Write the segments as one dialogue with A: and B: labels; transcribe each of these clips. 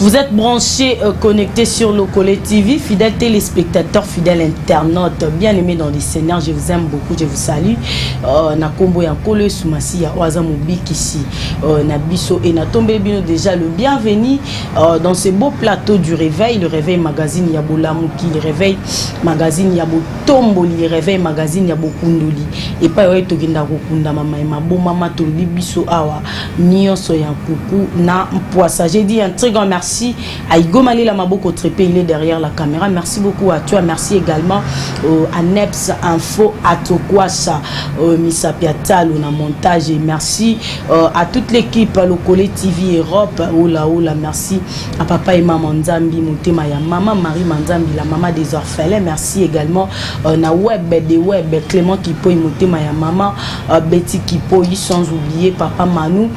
A: Vous êtes branchés, connectés sur Lokole TV, fidèles téléspectateurs, fidèles internautes, bien aimés dans les Seigneurs, je vous aime beaucoup, je vous salue. Nakombo Yankole Soumasi ya Oazamobi Kissi, Nabiso et Natombe Bino déjà le bienvenu dans ce beau plateau du réveil, le réveil magazine Yabo Lamouki, le réveil magazine Yabo Tomboli, le réveil magazine Yabo Kundoli. Et pas yoye Toginda Rokunda Mama et Mabo Mama Tolbi Biso Awa, Nyonso Yankuku, Na Mpoisa. J'ai dit un très grand merci à Igo Malila Maboko Trépé, il est derrière la caméra. Merci beaucoup à toi. Merci également à Neps Info, à Tokwasa, Missa Piatal, on a montage. Et merci à toute l'équipe, Lokole TV Europe. Oula, merci à papa et maman Nzambi, Moutema ya maman Marie Manzambi, la maman des orphelins. Merci également na web, des web, Clément Kipo, Moutema ya maman, Betty Kipo, sans oublier papa Manu,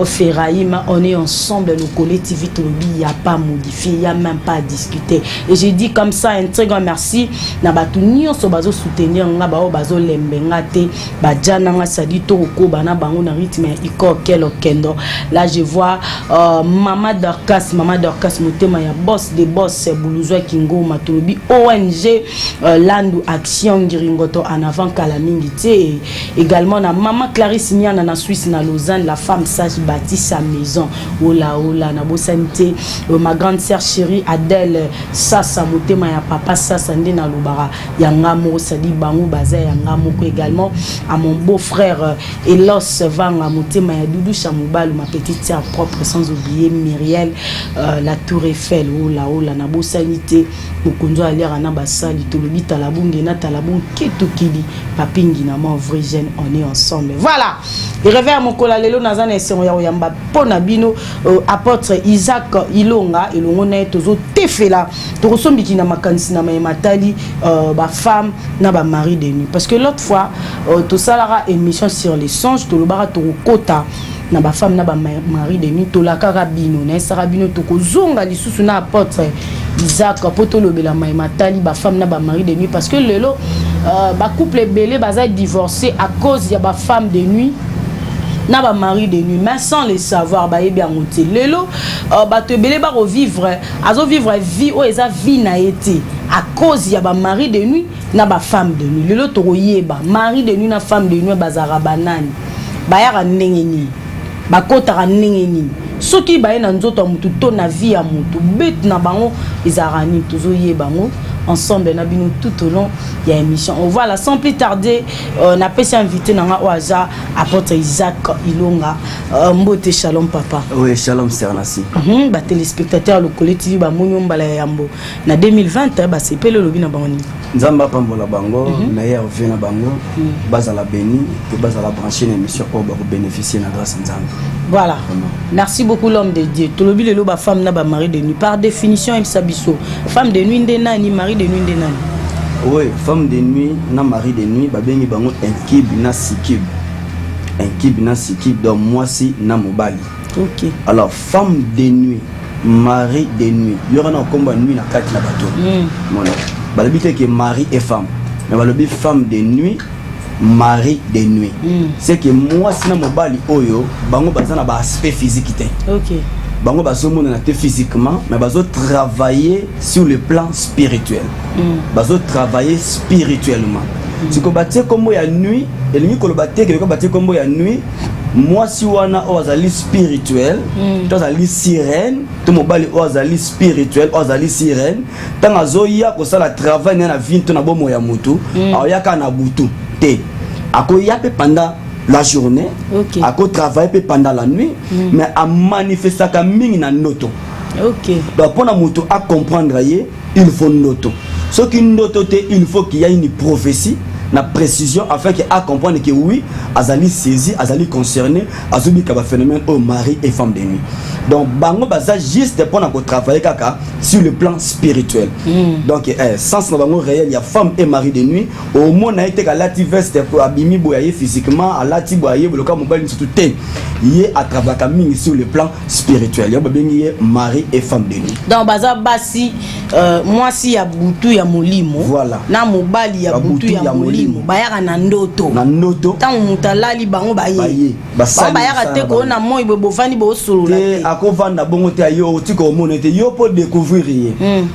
A: Ferraïm. On est ensemble, Lokole TV Tobi. Il n'y a pas modifié, il n'y a même pas à discuter. Et j'ai dit comme ça un très grand merci. Nabatu nyo so bazo soutenir nga ba o bazo lembenga te ba jana nga sadi to ko bana bango na rythme iko kelo kendo. Là je vois Maman Dorcas Motema ya boss des boss Boulouzoa Kingo Matolobi ONG Landu Action Ngiringoto en avant Kalamingi te. Également na Maman Clarisse Niana na Suisse na Lausanne, la femme sage bâtit sa maison. Ola na bosanité. Ma grande sœur chérie Adèle Sasa Motema ya papa Sasa Nde na Lubara Yangamo Sadi Bango Baza Yangamo également à mon beau-frère Elos Vanga Motema ya Doudou Chamoubal, ma petite sœur propre, sans oublier Myriel la Tour Eiffel. Ola na bosanité Mukunzo Aliara na basali Tolobi Talabungi na Talabung Ketukili Papingi na mon vrai jeune, on est ensemble. Voilà. Et réveil mon kolalelo nazana esengo ya yamba pona bino apôtre Isaac Ilonga elongo na tozo tefela to sombiki na makanisi na matali ba femme na ba mari de nuit, parce que l'autre fois to salara émission sur les songes to lobara to kota na ba femme na ba mari de nuit to la karabino na sarabino to ko zonga lisusu na apôtre Isaac poto lobela matali ba femme na ba mari de nuit, parce que lelo ba couple belé baza divorcé à cause ya ba femme de nuit na ba mari de nuit, mais sans les savoir ba bien monter lelo ba te belé ba revivre azo vivre vie o eza vie na été à cause ya ba mari de nuit na ba femme de nuit. Lelo to yeba mari de nuit na femme de nuit bazara banani ba ya ndengeni ba kota ndengeni soki ba na nzoto mutu to na vie ya mutu bet na bango ezarani tozo yeba ngo ensemble na bino tout au long il y a émission. On voit là sans plus tarder on a pu s'inviter dans Oaza apôtre Isaac Ilonga. Mbote shalom papa.
B: Oui, shalom Sernasi.
A: Ba téléspectateurs Lokole TV ba munyomba la yambo na 2020 ba sepelo lobi na bango.
B: Nzamba pambola bango meilleur vie na bango bazala béni que bazala brancher une émission pour bénéficier na grâce nzamba.
A: Voilà. Merci beaucoup l'homme de Dieu. Tolobi lelo ba femme na ba mari de nuit par définition im sabiso. Femme de nuit ndena ni mari de nuit ndena.
B: Oui, femme de nuit na mari de nuit ba bengi bango inkib na sikib. Inkib na sikib donc moi si na mobali.
A: OK.
B: Alors femme de nuit, mari de nuit. Il y aura un combat nuit na kati na bateau. Mon balabite que mari et femme. Mais balobi femme de nuit, mari de nuit. C'est que moi si na mobali oyo bango bazana ba aspect physique té.
A: OK.
B: Bango bazo mona te physiquement mais bazo travailler sur le plan spirituel. Bazo travailler spirituellement. Si ko batie comme ya nuit, et lui ko batie que ko batie comme ya nuit, moi si wana ozali spirituel, to azali sirène, to mobali ozali spirituel, ozali sirène, tant azoya ko sala travail na vie to na bomo ya mutu, aoyaka na butu te. Akoya pe pendant la journée, à quoi travailler pendant la nuit, mais à manifester comme mingi na noto.
A: OK.
B: Donc pour la moto à comprendre il faut noto. Ce qui nous il faut qu'il y ait une prophétie, na précision afin que à comprendre que oui, azali saisi, azali concerné, azali kaba phénomène au mari et femme de nuit. Donc bango baza juste pour travailler kaka sur le plan spirituel. Donc sens na bango réel, il y a femme et mari de nuit. Au moins na été ka lati veste pour abimi boyer physiquement, à lati boyer le cas mobile surtout té. Il est à travailler sur le plan spirituel. Il y a bien mari et femme de nuit.
A: Donc baza basi moi si ya butu ya molimo.
B: Voilà.
A: Na mobali ya butu ya molimo. Bayaka na ndoto.
B: Na ndoto.
A: Tant mutalali bango baye. Bayaka te ko na moi bo fani bo solo la te.
B: Akovanda bongo te yo tiko monete yo pour découvrir ye.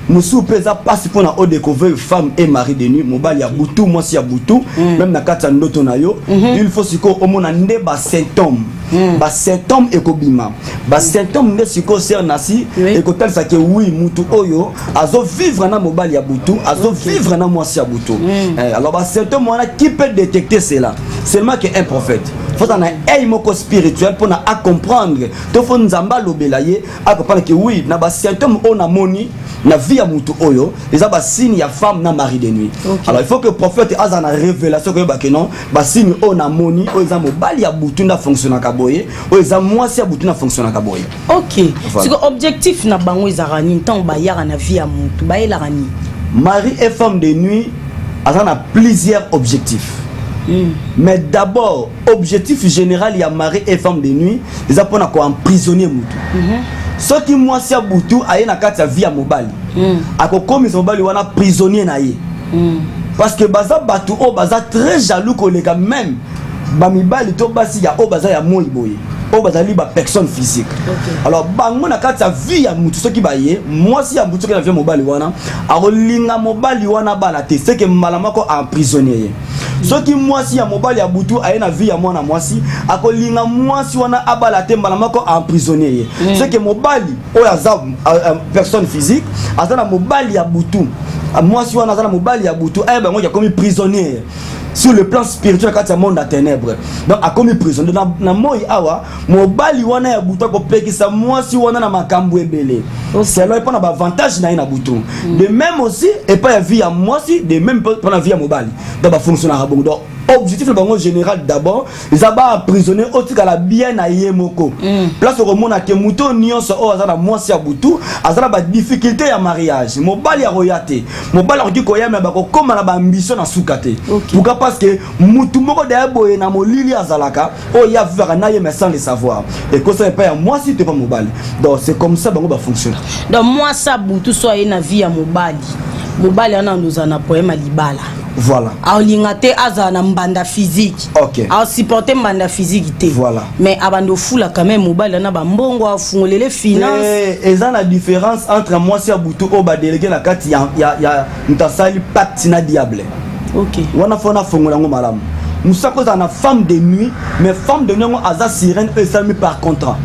B: Musu pesa passe pour na o découvrir femme et mari de nuit. Mobali ya butu moi si ya butu même na kata ndoto na yo. Il faut siko omona nde ba symptômes. Ba symptômes ekobima. Ba symptômes nde siko ser nasi et ko tel ça que oui mutu oyo azo vivre na mobali ya butu, azo vivre na moi si ya butu. Alors ba symptômes qui peut détecter cela? Seulement qu'un prophète. Il faut un œil spirituel pour comprendre. Il faut nous embalober à comprendre que oui, na ba symptômes on a moni na vie à mutu oyo, les ba signe ya femme na mari de nuit. Alors il faut que le prophète a une révélation que non, ba signe on a moni, o za mobali ya butu na fonctionner ka boye, o za moi si ya butu na fonctionner ka boye.
A: OK. C'est objectif na bango ezarani tant ba ya na vie à mutu, ba la rani.
B: Mari et femme de nuit a plusieurs objectifs. Mais d'abord, objectif général, il y a mari et femme de nuit, ils apprennent à emprisonner Moutou. Ce qui moi si Moutou a une carte vie à Mobali. À comme ils sont prisonnier naïe. Parce que baza batu o baza très jaloux collègue même. Bamibali to basi ya o baza ya moi boy. O bazali ba personne physique. Alors bango na kata vie ya mutu soki baye, moi si ya mutu ke na vie mobali wana, arolinga mobali wana bala te, c'est que malama ko emprisonné. Soki moi si ya mobali ya butu aye na vie ya mwana mwasi, akolinga mwasi wana abala te malama ko emprisonné. C'est que mobali o ya za personne physique, azana mobali ya butu. Mwasi wana azana mobali ya butu, aye bango ya komi prisonnier. Sur le plan spirituel quand il y a monde à ténèbres donc a commis prison na moi awa mobali wana ya butu ko pekisa moi si wana na makambo ebele c'est là pour na avantage na ina butu de même aussi et pas la vie à moi si de même pour la vie à mobali donc ba fonctionnaire bon donc objectif le bango général d'abord ils aba emprisonner otika la bien na yemoko place au monde que muto nyonso o azana moi si ya butu azana ba difficulté ya mariage mobali ya royate mobali on dit ko yema ba ko koma na ba ambition na sukate pourquoi parce que mutu moko de boye na molili azalaka o ya vivre na ye mais sans le savoir et que ça pas moi si tu pas mobali donc c'est comme ça bango ba fonctionner
A: donc moi ça butu soit na vie ya mobali mobali ana ndozana poema libala.
B: Voilà.
A: Aolingate azana mbanda physique.
B: OK.
A: A supporter mbanda physique té.
B: Voilà.
A: Mais abando fula quand même mobile na ba mbongo afungolele finance.
B: Et ça la différence entre moi si abutu o ba délégué la carte ya ntasali pacte na diable.
A: OK.
B: Wana fona fungola ngo malamu. Musako za na femme de nuit, mais femme de nuit ngo aza sirène et ça mis par contrat.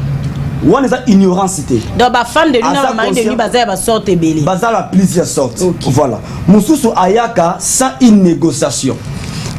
B: Ou on est ignorance.
A: Donc ba femme de lui na mari de lui baza ba sorte belé.
B: Baza la plusieurs sortes.
A: Okay.
B: Voilà. Mususu ayaka sans une négociation.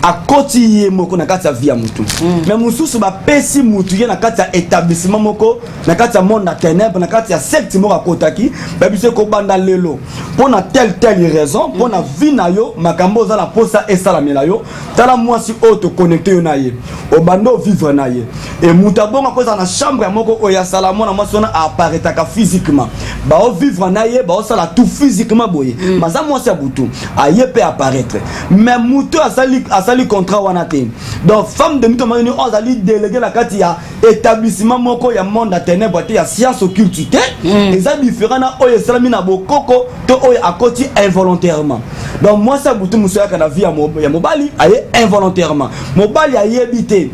B: A côté moko na kati ya vie ya mutu. Mais mususu ba pesi mutu ye na kati ya établissement moko, na kati ya monde na ténèbres, na kati ya secte moko akotaki, ba biso ko banda lelo. Pour na telle raison, pour na vie na yo, makambo za la posa et salamela yo, tala moi si auto connecté yo na ye. O bando vivre na ye. Et muta bonga ko za na chambre ya moko o ya salamo na masona apparaître physiquement. Ba o vivre na ye, ba o sala tout physiquement boye. Maza moi si abutu, aye peut apparaître. Mais mutu asali contrat wana te. Donc femme de mito mani on azali délégué la kati ya établissement moko ya monde à ténèbres te ya science occulte te. Eza différent na oyo salami na bokoko to oyo akoti involontairement. Donc moi ça butu musoya kana vie ya mobali aye involontairement. Mobali aye bité.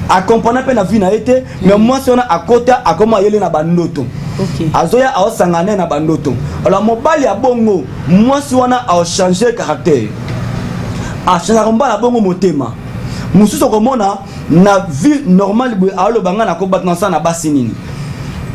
B: Accompagner pe na vie na été mais moi si on a à côté a comment yele na bandoto.
A: OK.
B: Azoya a sangane na bandoto. Alors mobali ya bongo moi si on a changer caractère. A changer mbala bongo motema. Mususu komona na vie normale bo alo banga na ko batna sa na basi nini.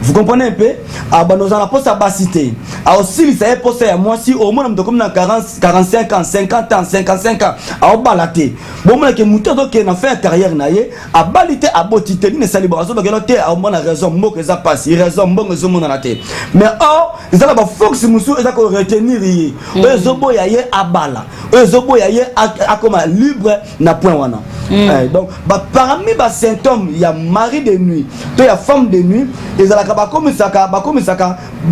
B: Vous comprenez un peu? Ah bah nous en avons pas cité. Ah aussi il s'est posé à moi si au moins nous comme dans 45 ans, 50 ans, 55 ans. Ah balaté. Bon moi que muto donc na fait carrière naie, a balité a botité ni célébration parce que noté a mon raison mo que ça passe, raison bon que mon na té. Mais oh, ils ont ba fox musu ils ont retenir yi. Eux zobo ya ye abala. Eux zobo ya ye a comme libre na point wana. Donc parmi les symptômes il y a mari de nuit, il y a femme de nuit, ils ont comme ça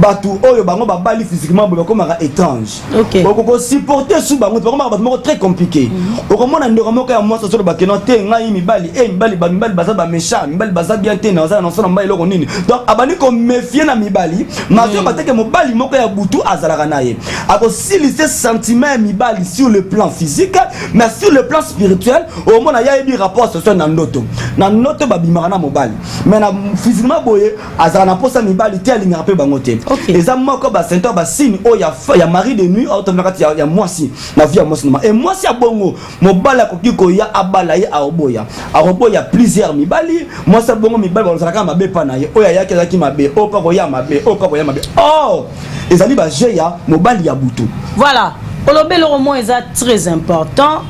B: batu oyo bango babali physiquement comme étrange.
A: OK.
B: Donc supporter sous bango vraiment très compliqué. Au moment ndeko moko ya moi ça sur bakeno te ngai mibali mibali baza ba méchant, mibali baza bien te na ça na mbali loko nini. Donc abani ko méfier na mibali, mais bateke mobali moko ya butu azalaka naye. Ako silise sentiment mibali sur le plan physique, mais sur le plan spirituel, au moment ya yebi rapport ce soit na ndoto. Na ndoto babimaka na mobali. Mais na physiquement boye azala na posa mibali te alinga pe bango te.
A: Okay.
B: Et ça moko ba symptôme ba signe o ya mari de nuit automatique ya moi si na vie moi et moi si abongo mobala koki ko ya abala ye aoboya plusieurs mibali moi ça bongo mibali ba zalaka mabe pa na ye o ya yake zaki mabe o pa ko ya mabe oh ezali ba jeya mobali ya butu.
A: Voilà. Olobe le roman est très important.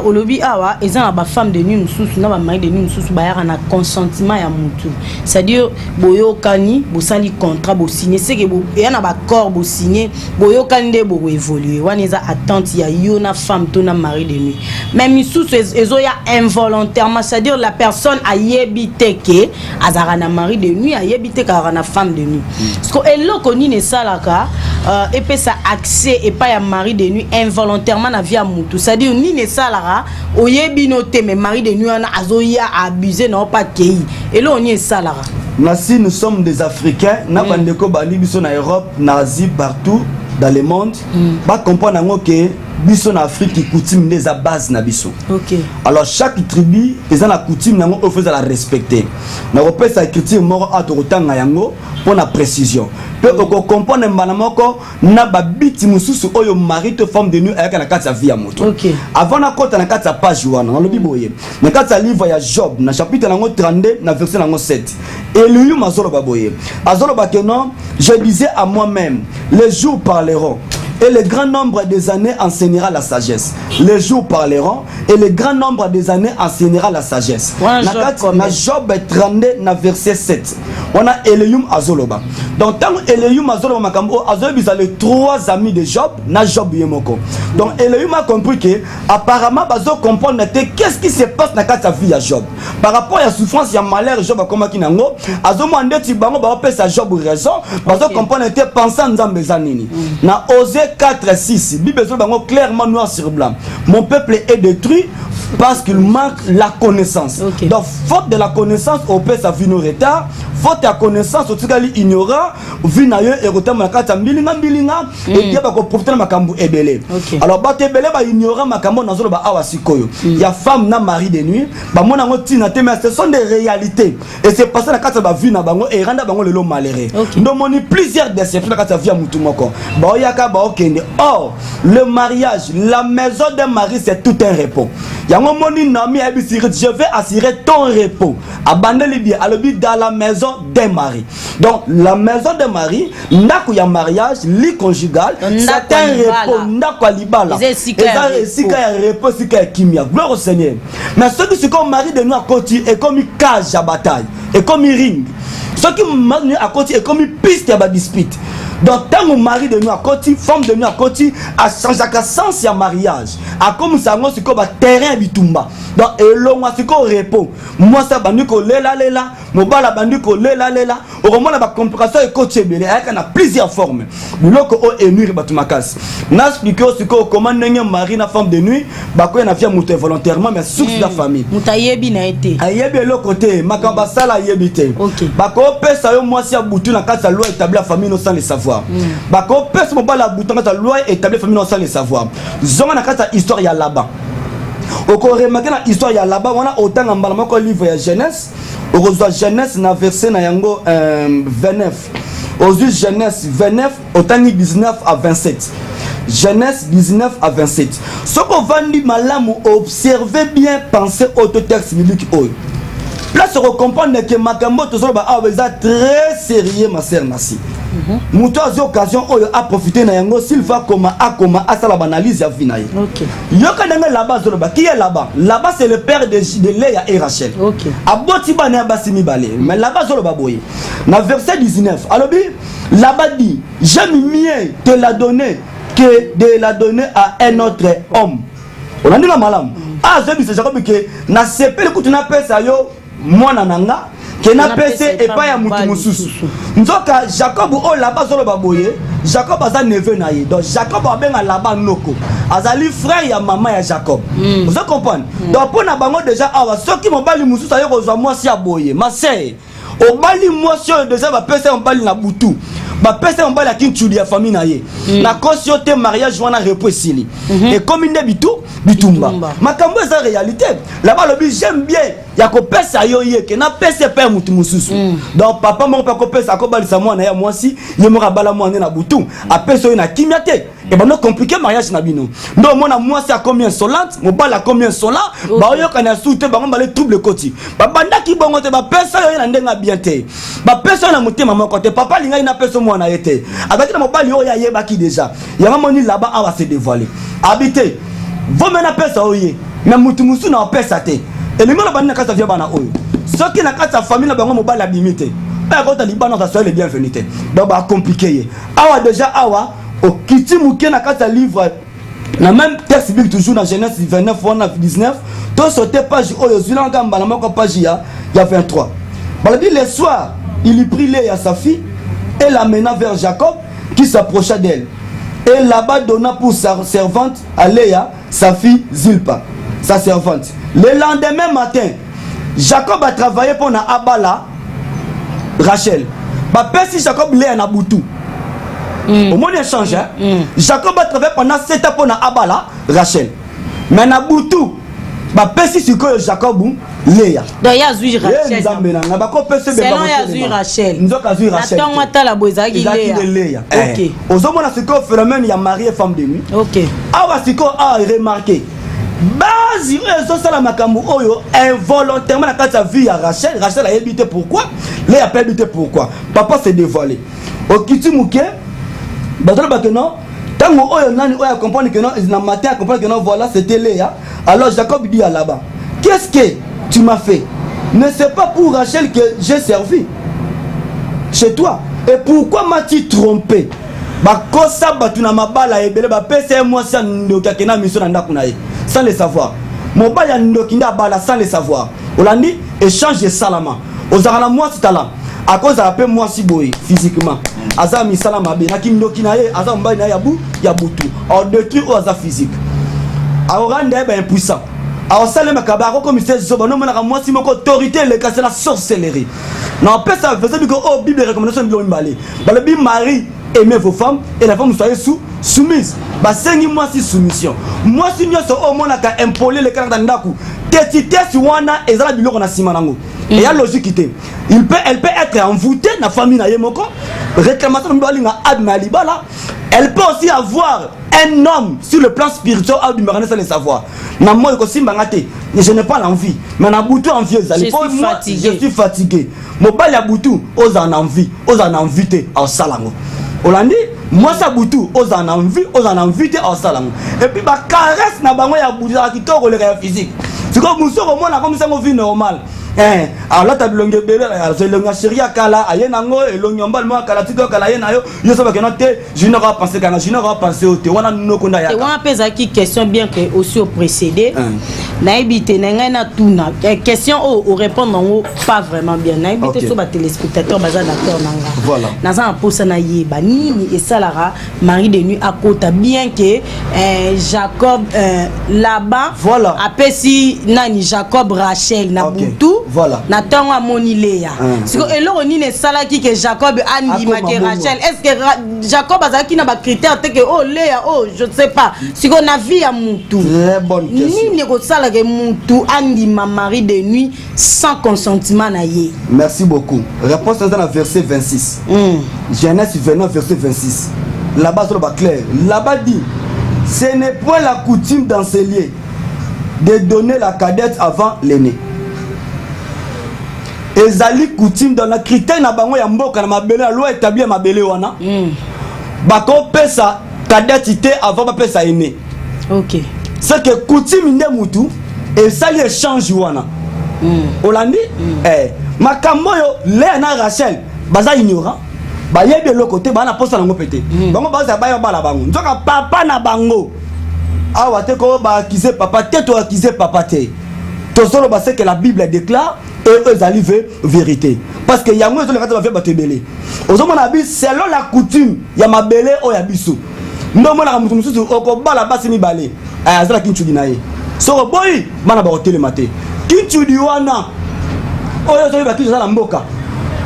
A: Olobi awa ils ont ba femme de nuit mususu na ba mari de nuit mususu ba ya na consentement ya mutu. C'est-à-dire boyo kani bo sali contrat bo signer c'est que bo ya na ba corps bo signer boyo kande bo évoluer. Wana eza attente ya yo na femme to na mari de nuit. Mais mususu ezo ya involontairement, c'est-à-dire la personne a yebité que azara na mari de nuit a yebité ka na femme de nuit. Parce que eloko ni ne salaka et puis ça accès et pas ya mari de nuit involontairement na vie à mutu, c'est-à-dire ni ne salara oyebi noté mais mari de nuit on a azoya abusé non pas kei et là on y est salara.
B: Si nous sommes des Africains, n'a pas de ko bali biso na Europe, na Asie, partout dans le monde, ba comprendre que biso na Afrique qui coutume des à base na biso.
A: OK.
B: Alors chaque tribu ils ont la coutume nango il faut la respecter. Na repère sa écriture moro a to tanga yango pour la précision. Peut ko comprendre mbana moko na ba biti mususu oyo mari to femme de nuit ayaka na kati ya vie ya moto.
A: OK.
B: Avant na kota na kati ya page wana na lobi boye. Na kati ya livre ya Job na chapitre nango 32 na verset nango 7. Et lui mazolo baboye. Azolo bakeno, je disais à moi-même, les jours parleront. Et le grand nombre des années enseignera la sagesse. Les jours parleront et le grand nombre des années enseignera la sagesse. Na Job 32 na verset 7. On a Elium Azoloba. Donc tant Elium Azoloba makambo Azoloba ils ont les trois amis de Job na Job yemoko. Donc Elium a compris que apparemment bazo comprendre qu'est-ce qui se passe na kata vie à Job. Par rapport à la souffrance, il y a malheur Job comme kinango. Azomo ande ti bango ba pesa Job raison. Bazo comprendre que pensant nzambe zanini. Na Osée 4-6, Bible clairement noir sur blanc. Mon peuple est détruit parce qu'il manque la connaissance.
A: Okay.
B: Donc, faute de la connaissance, on peut sa vie nos retard. Faute de la connaissance, on peut ignorant. Vie na yo et retard makata mbilinga et dia ba ko profiter makambu ebele. Alors ba tebele ba ignorant makambo na zolo ba awasikoyo. Il y a femme na mari de nuit, ba mona ngoti na mais ce sont des réalités. Et c'est passé na kata ba vie na bango et randa bango le lo malheureux. Donc on plusieurs déceptions na kata vie ya mutu moko. Ba yaka ba okende. Or, le mariage, la maison d'un mari c'est tout un repos. Ya ngomoni nami abisiri, je vais assurer ton repos. Abandonne bien alobi dans la maison d'un mari. Donc la maison d'un mari, ndako ya mariage, lit conjugal, c'est un repos, ndako libala. Sika ya repos, sika ya kimia. Gloire au Seigneur. Mais ceux qui sont comme mari de nous à côté et comme une cage à bataille, et comme une ring. Ceux qui mari à côté et comme une piste à dispute. Donc tant que mari de nous à côté, femme de nous à côté, a changé à sens ya mariage. A comme ça moi c'est comme un terrain bitumba. Donc et l'on c'est comme repos. Moi ça bandu ko lela, mon bala bandu ko lela. Au moment la compréhension et coach belé, il y a plusieurs formes. Biloko o enuri batumakas. Na expliquer aussi comment nenye mari na femme de nuit, ba ko na via muté volontairement mais source de la famille.
A: Mutayebi na été.
B: Ayebi le côté makamba sala yebité. Ba ko pesa yo moi si abutu na kasa loi établir la famille sans le savoir. Bako pèse mon bal à bouton la loi établie famille sans le savoir. Zonga na kata histoire ya là-bas. Au remarquer la histoire ya là-bas, on a autant en balma ko livre ya Genèse. Au reçoit Genèse na verset na yango 29. Aux Genèse 29 autant 19 à 27. Genèse 19 à 27. Ce qu'on va dire malamu observez bien penser au texte biblique. Là, se comprendre que Makambo, tout ça, très sérieux, ma sœur Nassi. Mouto a l'occasion a profité na yango s'il va comme à ça la analyse ya vinaï. OK. Yoka nanga là-bas zoloba qui est là-bas? Là-bas c'est le père de Léa et Rachel. OK. Aboti bana basimi balé. Mais là-bas zoloba boy. Dans verset 19. Alors là-bas dit j'aime mieux te la donner que de la donner à un autre homme. On a dit la malam. Ah c'est Jacob que na sepel que tu n'appelles ça yo mwana nanga. Qui n'a pas et pas ya mutu mususu. Nzoka Jacob o là-bas sur le baboye, Jacob aza neveu na ye. Donc Jacob a ben là-bas noko. Azali frère ya maman ya Jacob. Vous comprenez? Donc pour na bango déjà awa ceux qui m'obali mususu ayo kozwa mwasi ya boye. Ma sœur, obali mwasi déjà ba pesa obali na butu. Ba pesa mbala ya kinchuli ya famille na ye na kosiote mariage wana reposili et comme inde bitumba makambo eza réalité là-bas lobi j'aime bien ya ko pesa yo ye ke na pesa pe mutu mususu donc papa mon pa ko pesa ko balisa mwana ya mwasi ye mo bala mwana na butu a pesa yo na kimia te et ba no compliqué mariage na bino ndo mona mwasi a combien insolente mo bala combien insolent ba yo kana soute ba ngomba le trouble koti ba banda ki bongo te ba pesa yo na ndenga bien te ba pesa na mutema moko te papa linga ina pesa mwana été avec le mobile yo ya yeba ki déjà ya mamoni là-bas on va se dévoiler habiter vous mena pesa oye na mutu musu na pesa te et le ngolo bana kasa via bana oyo ceux qui na kasa famille na bango mobile limité ba ko ta libana ça soit les bienvenus donc ba compliqué awa déjà awa o kiti muke na kasa livre na même texte biblique toujours dans Genèse 29 19 to sauter page oyo zulanga mbala moko page ya 23 ba dit le soir il y prit Léa sa fille et l'amena vers Jacob qui s'approcha d'elle. Et là-bas donna pour sa servante à Léa, sa fille Zilpa, sa servante. Le lendemain matin, Jacob a travaillé pour na Abala, Rachel. Bah, si Jacob Léa na Boutou. Au moins, il change. Jacob a travaillé pendant 7 ans pour na Abala, Rachel. Mais na Boutou, bah, si c'est que Jacob Léa.
A: Donc, il y a Zui Rachel. C'est non, il y a Zui Rachel. Attends, moi, t'as la boisa qui Léa. Ok.
B: Aux hommes, on a ce qu'on phénomène, il y a mari et femme de nuit.
A: Ok.
B: Ah, c'est qu'on a remarqué. Base, ils ont ça la makambo oyo involontairement quand tu as vu à Rachel a habité pourquoi Léa a pas habité pourquoi papa s'est dévoilé au kiti muke batalo bakeno tango oyo nani oyo comprendre que non na matin à comprendre que non voilà c'était Léa alors Jacob dit à Laban qu'est-ce que tu m'as fait ne c'est pas pour Rachel que j'ai servi chez toi et pourquoi m'as-tu trompé bakosa batuna mabala ebele ba pesa moi ça ndokakena mission na ndakuna ye sans le savoir mobile ndokinda bala sans le savoir olandi échange de salama ozala moi c'est talent à cause appelle moi si boy physiquement aza mi salama be nakindokina ye aza mobile na yabu ya butu or détruire oza physique aoranda ba impuissant alors ça le makaba comme c'est zoba non mona moi si mon autorité le casser la sorcellerie non peut ça faisait que oh bible recommandation de mbalé ba le bi mari aimez vos femmes et la femme soyez soumise. Bah sengi moi si soumission. Moi si nous sommes au moins à impoler le caractère d'aku. Tétité si wana ezala biloko na simanango. Et la logique elle peut être envoûtée na famille na yemoko. Réclamation de linga adna libala. Elle peut aussi avoir un homme sur le plan spirituel à du sans le savoir. Na moi ko simba ngate, je n'ai pas l'envie. Mais na boutou envie je suis fatigué. Mo ba ya boutou oza en envie en salango. Olandi moi ça boutou aux en envie en salango et puis ba caresse na bango ya boutou qui toko le physique c'est comme muso comme on a comme ça on vit normal alors là tu longue bébé c'est longue chérie kala ayenango et longue mbal mo kala tiko kala yenayo yo so ba kenote je n'aurais pas pensé au te wana no konda ya
A: et on pesa qui question bien que aussi au précédé na ebité na na tuna question au répondre pas vraiment bien na ebité so ba téléspectateur baza d'accord nanga
B: voilà
A: na za pour ça na yeba nini et salara mari de nuit à côté bien que Jacob là-bas
B: voilà
A: après si nani Jacob Rachel na Boutou
B: voilà
A: na tango amoni Léa siko eloko nini salaki que Jacob andi maké Rachel est-ce que Jacob azaki na ba critère te que oh Léa oh je ne sais pas siko na vie ya mutu
B: très bonne question
A: nini ko sala que mutu andi ma mari de nuit sans consentement na ye.
B: Merci beaucoup. Réponse dans le verset 26 Genèse 29 verset 26 là-bas sur le bas clair là-bas dit ce n'est point la coutume dans ces lieux de donner la cadette avant l'aîné. ezali coutume dans la critère na bango ya mboka na mabele la loi établie mabele wana bako pesa cadette avant ba pesa aîné.
A: OK.
B: C'est que coutume inde mutu et ça y échange wana. Olandi makambo yo le na Rachel baza ignorant ba yebe le côté ba na posa nango pété. Bango baza ba yo bala bango. Nzoka papa na bango. Awa te ko ba accuser papa te to accuser papa te. To solo ba c'est que la Bible déclare et eux arrivent vérité parce que yango ezo le kata ba fait batebele. Ozomo na bi selon la coutume ya mabele o ya biso. Ndo mona mutu mususu okobala basi mi balé. Azala kinchudi naye. So boy bana ba hotel maté. Kinchudi wana oyo zo ba kinchudi na mboka.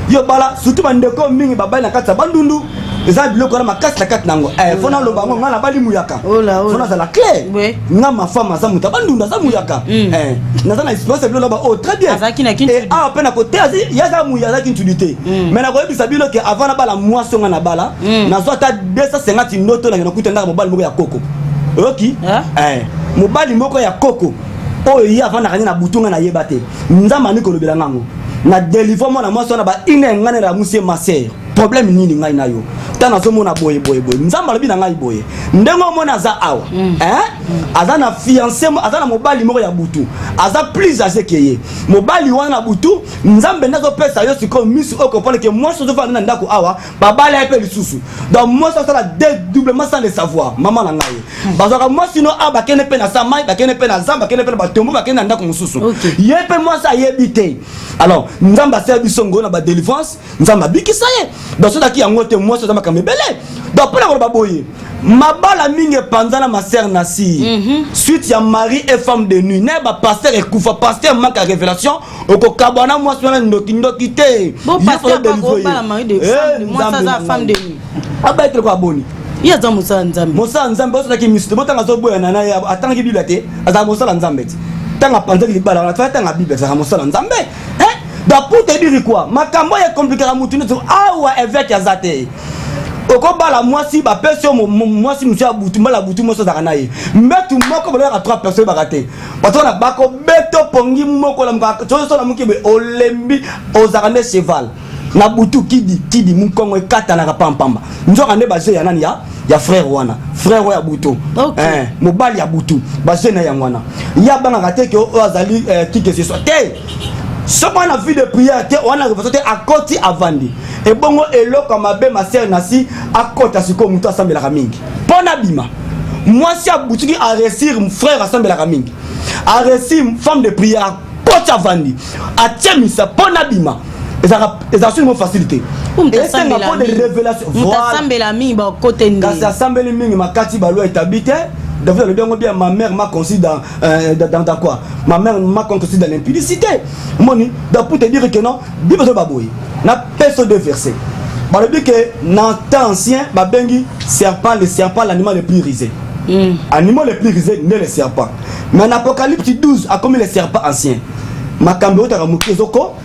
B: Yo bala surtout bandeko mingi babali na kati bandundu. Eza biloko na makasi na kati nango. Fona lo bango ngana bali muyaka. Fona za la clé. Nga ma femme za muta bandunda za muyaka. Naza na espace bilo ba très bien. Et a peine à côté ya za muya kinchudi te. Mais na ko ebisa bilo ke avant na bala moisson na bala. Na zo ta 250 noto na kuta ndaka mobali moko ya koko. OK mobali moko ya koko oyo ya avant na kanya na butunga na yebate nzamba ni kolobela ngango na délivrement na moso na ba ine ngane la musie maser problème nini ngai na yo tana zo mona boye nzamba lobi na ngai boye ndengo mona za awa aza na fiancé aza na mobali moko ya butu aza plus âgé que ye mobali wana butu nzambe ndazo pesa yo siko misu oko pone que moi so va na ndako awa babala epe lisusu donc moi ça la dédoublement sans le savoir maman na ngai bazaka moi sino aba kene pe na samai ba kene pe na zamba kene pe na batombo ba kene na ndako mususu ye pe moi ça yebite alors nzamba servi songo na ba délivrance nzamba bikisa ye donc so daki yango te moi so zamba kamebele donc pour la baboye mabala mingi panzana ma sœur Nassi suite ya mari et femme de nuit ne ba pasteur et koufa pasteur manque à révélation oko kabana moi so na ndoki te
A: bon pasteur ba ko bala mari de femme moi ça za femme de nuit
B: aba être ko aboni
A: ya za musa nzambe
B: so daki misto botanga zo boya na ya atanga Bible te aza musala nzambe tanga panzaki libala na tanga Bible za musala nzambe donc pour te dire quoi makambo ya compliqué la mutune to awa évêque azate okobala mwasi ba peso mwasi musia butu mala butu moso za kanaye mbetu moko bola ka 3 personnes bakate batona bako beto pongi moko la mka so la mukibe olembi ozakane cheval na butu kidi mukongo ekata na kapampamba nzoka ne baje ya nani ya frère wana frère ya butu mobali ya butu baje na yangwana ya banga kate ke azali qui que ce soit te soko na vie de prière te wana reposote akoti avandi et bongo eloko mabe ma sœur Nassi akota siko muto asambela kamingi pona bima moi si abutuki a réussir mon frère asambela kamingi a réussir femme de prière akoti avandi a tiemisa pona bima ezaka sur mon facilité et c'est un peu de révélation
A: asambela mingi ba côté ndi
B: kasi asambeli mingi makati ba loi établie David le bien bien ma mère m'a conçu dans quoi ma mère m'a conçu dans l'impudicité moni donc pour te dire que non Bible de baboy na personne de verset ba le dit que dans temps ancien ba bengi serpent le serpent l'animal le plus risé animal le plus risé n'est le serpent mais en Apocalypse 12 a comme le serpent ancien makambo ta ramuki zoko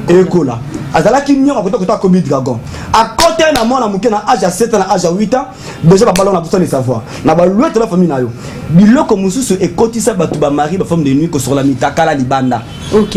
B: ekola azala ki nyonga kota comme dragon à côté na mona muke na âge à 7 ans na âge à 8 ans déjà ba ballon na besoin de savoir na ba louette la famille na yo biloko mususu ekotisa batu ba mari ba femme de nuit ko sur la mitakala libanda.
A: OK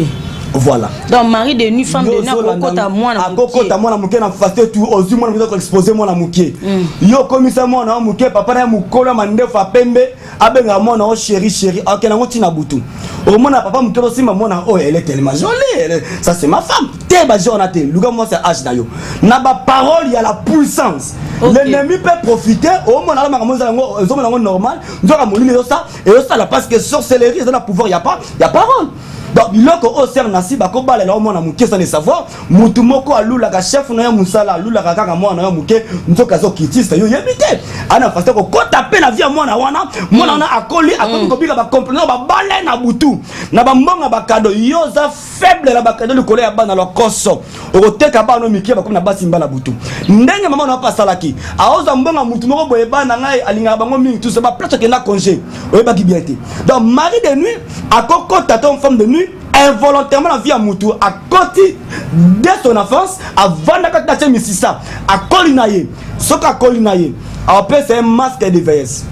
B: voilà
A: donc mari de nuit femme de nuit akokota mwana
B: muke na faste tout ozu mwana muke ko exposer mwana muke yo komisa mwana muke papa na mukolo mandefa pembe abenga mwana o chéri OK na ngoti na butu au mona papa mutolo simba mwana oh elle est tellement jolie ça c'est ma femme te ba jonate luga moi c'est âge na yo na ba parole il y a la puissance l'ennemi peut profiter au mona la mamoza ngo zo mona ngo normal nzoka molili yo ça et ça la parce que sorcellerie ça na pouvoir il y a parole. Donc biloko o ser Nassi bako bala la mona muke sans le savoir mutu moko alula ka chef na ya musala alula ka kaka mwana ya muke nzoka zo kitista yo yebite ana fasta ko kota pe na via mwana wana na akoli ko bika ba comprendre ba bala na butu na ba mbonga ba kado yo za faible la ba kado le kolé ya bana lo koso o teka ba no mikie ba comme na basi mbala butu ndenge mama na pasalaki aoza mbonga mutu moko boye bana ngai alinga bango mingi tout ça ba place que na congé o ba ki bien été donc mari de nuit akokota ton femme de nuit involontairement la vie à Moutou à côté dès son enfance avant de misisa à Colinaye ce qu'a Colinaye après c'est un masque de vieillesse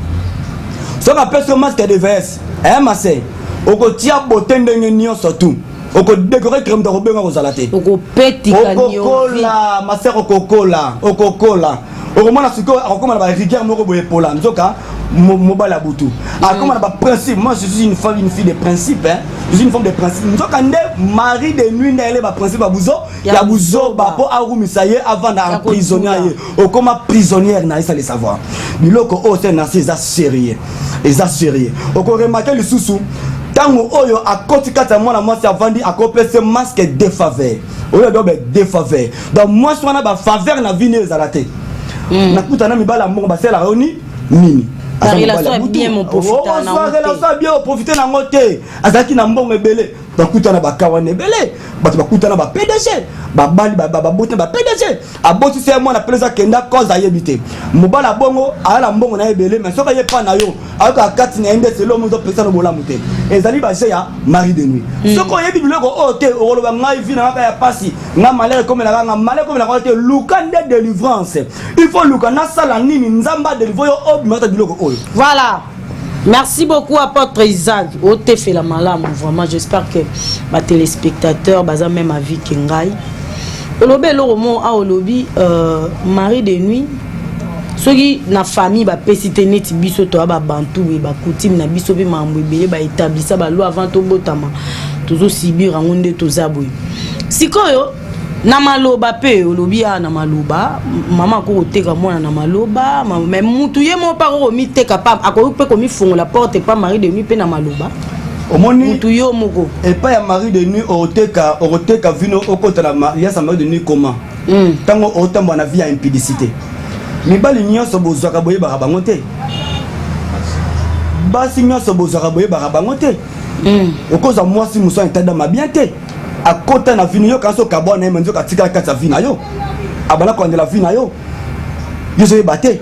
B: ce qu'on appelle ce masque de vieillesse massé au quotidien beauté de surtout oko décorer crème de robin aux alaté
A: oko peti kanyo
B: okokola ma sœur okokola okomona siko akoma na ba rigueur moko boye pola nzoka mobala butu akoma na ba principe. Moi je suis une fille de principe, hein. Je suis une femme de principe. Nzoka nde mari de nuit na ele ba principe abuzo ya buzo ba po arumisa ye avant da prisonnier okoma prisonnière na isa le savoir biloko o c'est na c'est sérieux oko remarquer le sous tango oyo akoti kata mwana mwasi avandi akopese masque défaveur oyo dobe défaveur donc moi swana ba faveur na vie ezalate nakuta na mibala mbongo basela roni nini
A: la relation est bien mon profiter na
B: la relation bien profiter na ngote azaki na mbongo ebele bakuta na bakawa nebele bato bakuta na ba PDG babali babote ba PDG aboti se moi na peleza kenda cause ayebite mobala bongo ala mbongo na ebele mais soka yepa na yo aka kati na ende selo mozo pesa no bola mute ezali ba ya mari de nuit soko yebi biloko o te o lo ngai vi na ya pasi na malheur comme la nga malheur comme la ko te lukande délivrance il faut lukana sala nini nzamba délivrer yo obimata biloko oyo.
A: Voilà. Merci beaucoup apôtre Isaac. Ote fait la malam vraiment j'espère que ma téléspectateur baza même avis kengai. Olobe loromo a olobi mari de nuit. Soki na famille ba pesite neti biso to ba bantu ba coutume na biso be mambo ebele ba établissa ba loi avant to botama. Tozo sibira ngonde to zaboy. Sikoyo na maloba pe olobi na maloba mama ko teka mwana na maloba mais mutu ye mo pa ko mi teka pa ako pe ko mi fongo la porte pas mari de nuit pe na maloba
B: omoni
A: mutu yo moko
B: et pas ya mari de nuit oroteka vino okota la ya sa mari de nuit comment tango otamba na vie ya impudicité mibali nyonso bozwaka boye ba bango te basi nyonso bozwaka boye ba bango te okoza mwasi muso entada mabien te akota na vino yo kanso kabona na menzo katika kata vina yo abana ko ndela vina yo yozo bate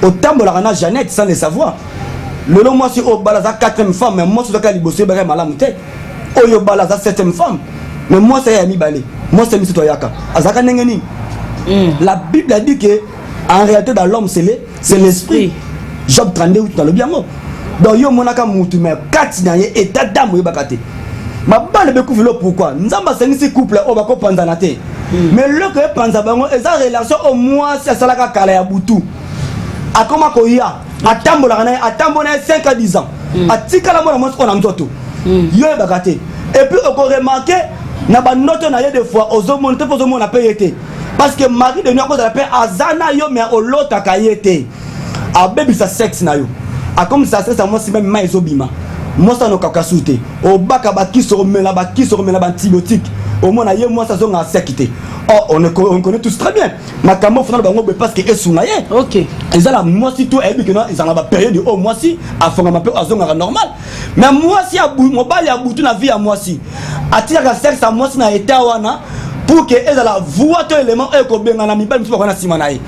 B: otambola na Jeannette sans le savoir lelo mwasi o balaza 4e femme mais moi soka liboso ba malamu te oyo balaza 7e femme mais moi c'est ya mibale moi c'est misito yaka azaka nengeni la Bible a dit que en réalité dans l'homme c'est l'esprit. Job 38 dans le bien mot donc yo monaka mutu mais 4 na ye état d'âme yo bakate ma balle be kuvilo pourquoi nzamba sengisi couple o bako panzana te mais le que panza bango eza relation au moins ça salaka kala ya butu akoma ko ya atambola kana atambona 5 à 10 ans atika la mona moko na mtoto yo bakate et puis on remarquer na ba note na ye des fois ozo monter pour ozo mona payete parce que mari de nuit ko la paix azana yo mais o lota kayete a baby sa sexe na yo a comme ça c'est ça moi si même mais obima moi ça no kakasute o baka ba kiso mela ba antibiotique au moins na ye moi ça zonga sekité oh on connaît tous très bien makambo fona bango parce que esunga ye
A: OK
B: ils la moi si tout et que non ils en ba période au moi si afonga ma peu azonga normal mais moi si a mobile ya butu na vie à moi si atira sexe à moi si na état wana pour que ezala voix to élément e ko benga na mibali mso na sima na ye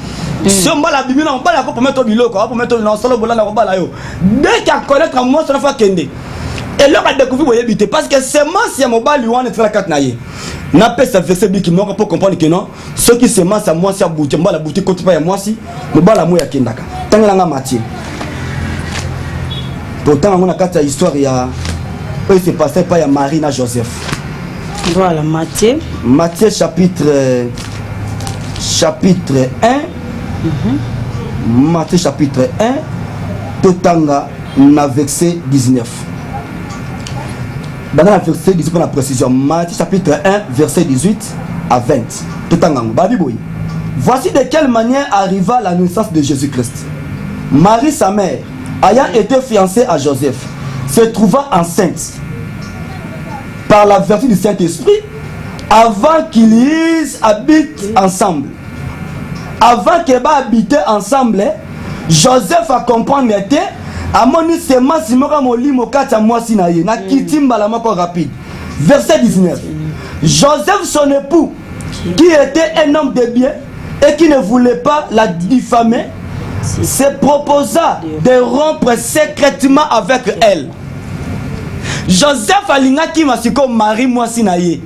B: si on la bibi na on bala ko pour mettre biloko pour mettre na solo bola na ko bala yo dès qu'à connaître moi ça fa kende et là on a découvert boye bité parce que c'est moi si mobile wana tra 4 na ye na pe ça verset bi qui non pour comprendre que non ce qui c'est moi ça moi si abouti mbala bouti côté pas ya moi si mobala mo ya kendaka tanga nga Matthieu pourtant on a kata histoire ya eux c'est passé pas ya Marie na Joseph.
A: Voilà, Matthieu
B: chapitre 1. Matthieu chapitre 1. Totanga na verset 19. Dans la verset 18 pour la précision. Matthieu chapitre 1 verset 18 à 20. Totanga babiboui. Voici de quelle manière arriva la naissance de Jésus-Christ. Marie sa mère, ayant été fiancée à Joseph, se trouva enceinte par la vertu du Saint-Esprit, avant qu'ils habitent ensemble. Avant qu'ils habitent ensemble, Joseph a compris que amoni sema simoka molimo kata mwasi na ye na kitimba la mako rapide. Verset 19. Joseph son époux, qui était un homme de bien et qui ne voulait pas la diffamer, se proposa de rompre secrètement avec elle. Joseph alingaki masiko Marie mwasi na ye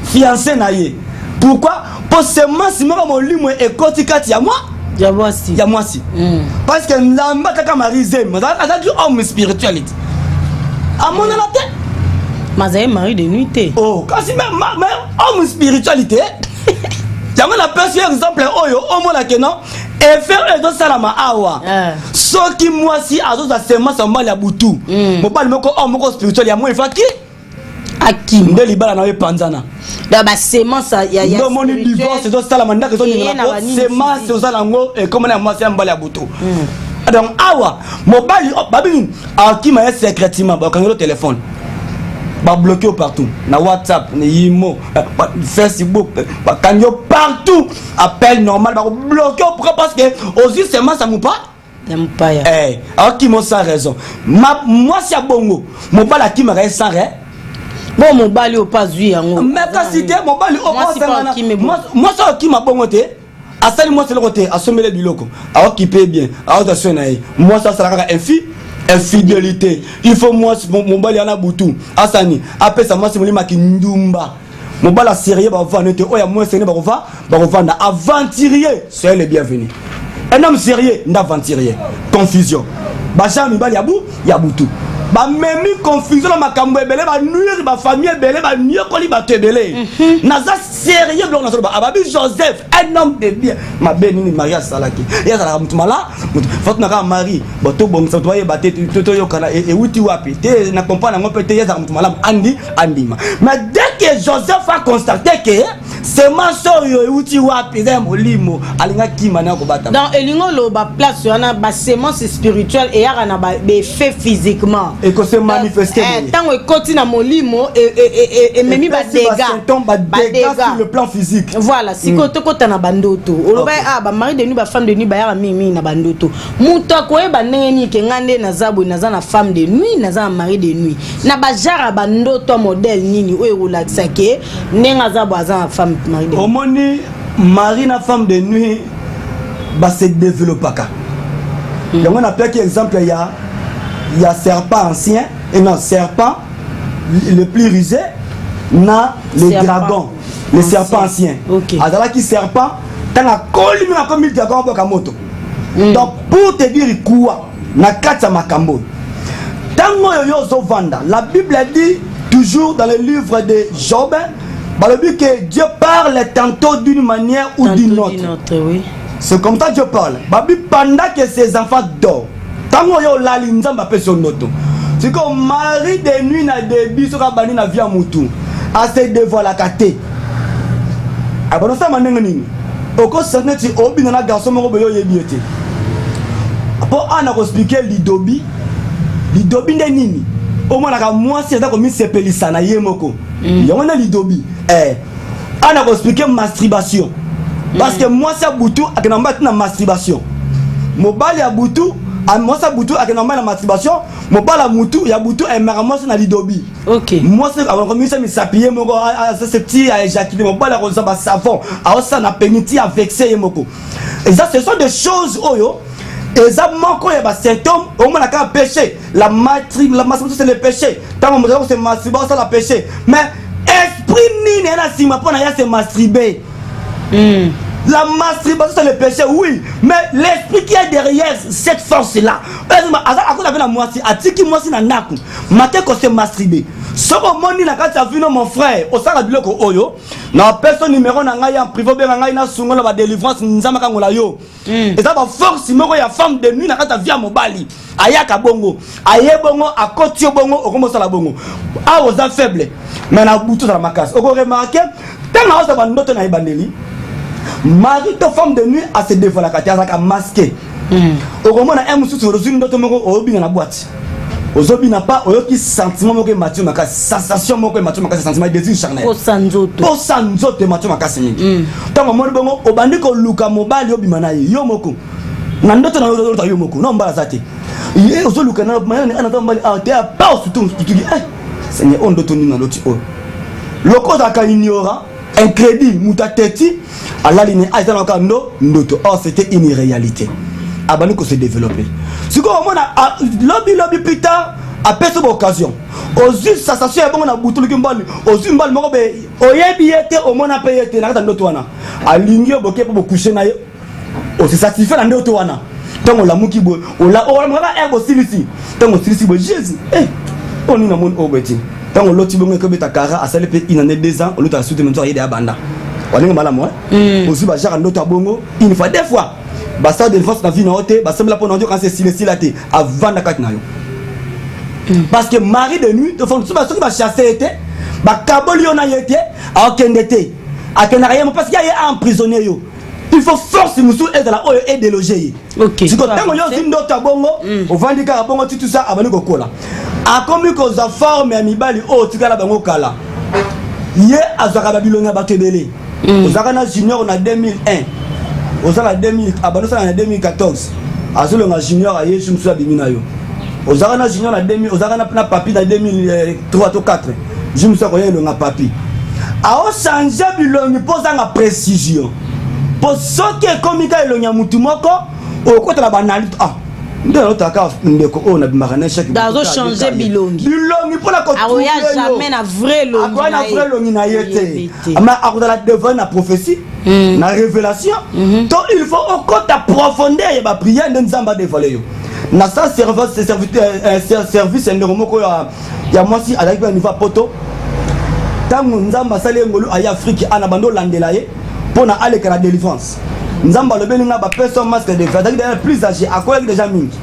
B: fiancé na ye. Pourquoi? Pour seulement si moi mon limo et koti kati ya moi ya mwasi parce que namba kaka Marie zem azaki homme spiritualité amona la tête
A: Mazaye mari de nuit te.
B: Oh, quand si même homme spiritualité. Jamais la personne exemple oyo homme la kenon et faire les deux salama awa. Ce qui moi si azo za sema samba ya butu. Mo pas le moko homme moko spirituel ya moi faki.
A: Akim.
B: Nde libala na we panzana.
A: Da ba semence ya
B: ya. Non mon divorce c'est salama ndaka zo ni na semence c'est za lango et comme na moi c'est mbala ya butu. Donc awa mobile babi akima ya secretement ba kangelo téléphone. Ba bloqué partout na WhatsApp na Imo Facebook ba kanyo partout appel normal ba bloqué parce que aussi seulement ça mou pas akima sans raison moi c'est bongo mobile akima sans raison
A: bon mobile au pas zui yango
B: mais ka cité mobile au pas moi ça akima bongo te asali moi c'est le côté assommer biloko a occuper bien a attention na moi ça sera infidélité. Il faut moi mon bal yana butu asani après ça moi c'est molima kindumba mon bal sérieux ba vendre te oya moi c'est ne ba vendre aventurier soyez les bienvenus un homme sérieux n'aventurier confusion ba jami bal ya butu ba memi confusion na makambo ebele ba nuire ba famille ebele ba nier ko li ba tebele naza sérieux blo na so ba ababi Joseph un homme de bien ma benini Maria Salaki ya sala mutumala faut na ka mari boto bom sa toye ba te to yo kana e wuti wapi te na comprendre ngo peut ya sala mutumala andima mais dès que Joseph a constaté que c'est maso yo e wuti wapi za molimo alinga kima na ko bata
A: dans elingo lo ba place yana ba semence spirituelle et ya na ba fait physiquement
B: et que se manifester
A: tant ekoti na molimo et memi ba dégâts
B: sur le plan physique
A: voilà si koto kota na bandoto oloba ba mari de nuit ba femme de nuit ba ya mimi na bandoto muto akoyeba ndenge ni ke ngande na zabo na za na femme de nuit na za na mari de nuit na ba jara bandoto modèle nini oyo relaxa ke nenga zabo za na femme mari de nuit
B: omoni mari na femme de nuit ba se développer ka yango na peki exemple il y a serpent ancien et non serpent le plus rusé na le dragon le serpent ancien azala qui serpent tanga kolimi na comme dragon boka moto donc pour te dire quoi na kata makambo tango yo zo vanda la Bible dit toujours dans le livre de Job balobi que Dieu parle tantôt d'une manière ou d'une autre
A: oui.
B: C'est comme ça Dieu parle babi pendant que ses enfants dorment tango yo lali nzamba pe son noto c'est comme mari de nuit na début soka bani na via mutu a se dévoiler kate abono sa manenga nini oko saneti obi na garçon moko boyo yebiete po ana ko expliquer lidobi nde nini o mona ka mwasi za ko mi sepelisa na yemoko yango na lidobi ana ko expliquer masturbation parce que mwasi abutu akenamba na masturbation mobali abutu moi ça butu a normal la masturbation mon pas la mutu ya butu et moi c'est na lidobi
A: OK
B: moi c'est avant comme ça me s'appuyer mon c'est petit à éjaculer mon pas la rose ba savon a ça na peniti à vexer moko et ça ce sont des choses oyo et ça manque ya ba symptômes au moins la péché la masturbation c'est le péché tant mon c'est masturbation c'est la péché mais esprit ni na sima pour na ya se masturber la masturbation c'est le péché, oui, mais l'esprit qui est derrière cette force-là, à cause de la moitié, à tiki moi si na naku, matin qu'on se masturber. Ce que moi ni na quand tu as vu mon frère, au sein de biloko oyo, na personne numéro na ngai en privé be ngai na sungo na ba délivrance nzama kangola yo. Et ça va force moko ya femme de nuit na quand tu as vu mobali, ayaka bongo, aye bongo, akoti bongo, okomo sala bongo. A aux faibles, mais na butu na makasi. Oko remarquer, tant na osa ba ndoto na ibandeli. Mari to femme de nuit a se dévoiler la carte à masquer. Au moment na un mususu rozuni ndoto moko obi na boîte. Ozobi na pas oyoki sentiment moko Mathieu makasi sensation moko Mathieu makasi sentiment désir charnel.
A: O
B: sanzoto Mathieu makasi mingi. Tango mo bongo obandi ko luka mobali obima na yo moko. Na ndoto na yo moko no mbala zate. Ye ozoluka na mayani ana tambali a te pas surtout tutugi Seigneur on ndoto ni na loti o. Loko za ka ignora incrédule mutateti ala ligne aizana kando ndoto or c'était une réalité abani ko se développer siko mona lobby plus tard après cette occasion ozu sensation ebongo na butulu mbali ozu mbali moko be oyebi ete omona pe ete na ndoto wana alingi oboke po coucher na ye o se satisfait na ndoto wana tango la muki bo ola mwana ego silisi tango silisi bo Jésus oni na mon obeti tant on l'autre bon que betakara a salé peut il en est 2 ans on l'autre a soutenu même toi il est à banda on est mal moi aussi ba genre l'autre bongo une fois deux fois ba ça de force na vie na hote ba semble pour nous quand c'est silaté avant na katna yo parce que mari de nuit de fond ba qui va chasser était ba kaboli on a été a okendete a kenaya parce qu'il y a emprisonné yo il faut force musu et de la oyo et déloger
A: OK
B: si ko tango yo si ndota bongo o vandi ka bongo tout ça abani ko kola a comme ko za forme ya mibali o tikala bango kala ye azaka babilonga batebele ozaka na junior na 2001 ozaka 2000 abano ça na 2014 azolo na junior a yesu musu abimina yo ozaka na junior na 2000 ozaka na papi na 2003 to 4 je me suis koyé le na papi a o changer bilongi poza na précision pour ce qui est comme il y a mutu moko au côté la banalité ah ndelo taka ndeko on a bimarana chaque
A: dazo changer bilongi
B: pour la côté
A: ah ya jamais na vrai longi
B: na vrai longi na yete ama akuda la devant la prophétie na révélation donc il faut au côté profondeur et ba prière nzamba dévoiler yo na ça service ndemoko ya moi si avec un niveau poto tango nzamba sale ngolu aya Afrique ana bando landela ye pour aller à la délivrance. Nous avons le bénin ba personne masque de faire plus âgé à quoi déjà mingi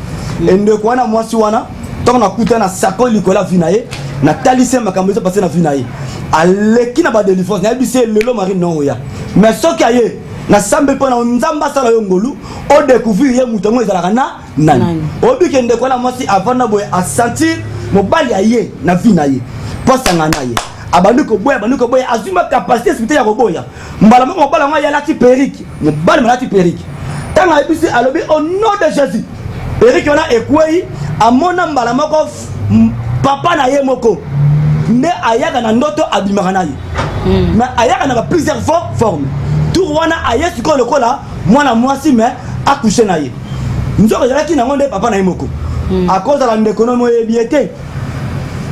B: et de quoi na moi si wana tant na kuta na sako likola vinaye na talise makambo passer na vinaye aleki na ba délivrance na bise lelo mari non ya mais ce qui aye na sambe pona nzamba sala yo ngolu o découvrir ye mutongo ezalaka na nani obi kende ko na moi si avant na boye a sentir mobali aye na vinaye posa ngana ye abanduko boya azuma capacité spirituelle ya koboya mbala mobala nga ya lati periki mbala malati periki tanga ebisi alobi au nom de Jésus periki ona ekwei amona mbala moko papa na ye moko ne ayaka na ndoto abimaka na ye mais ayaka na plusieurs formes tout wana ayesi ko lokola mwana mwasi mais accoucher na ye nzoko yaki na ngonde papa na ye moko à cause de la ndéconomie yebiete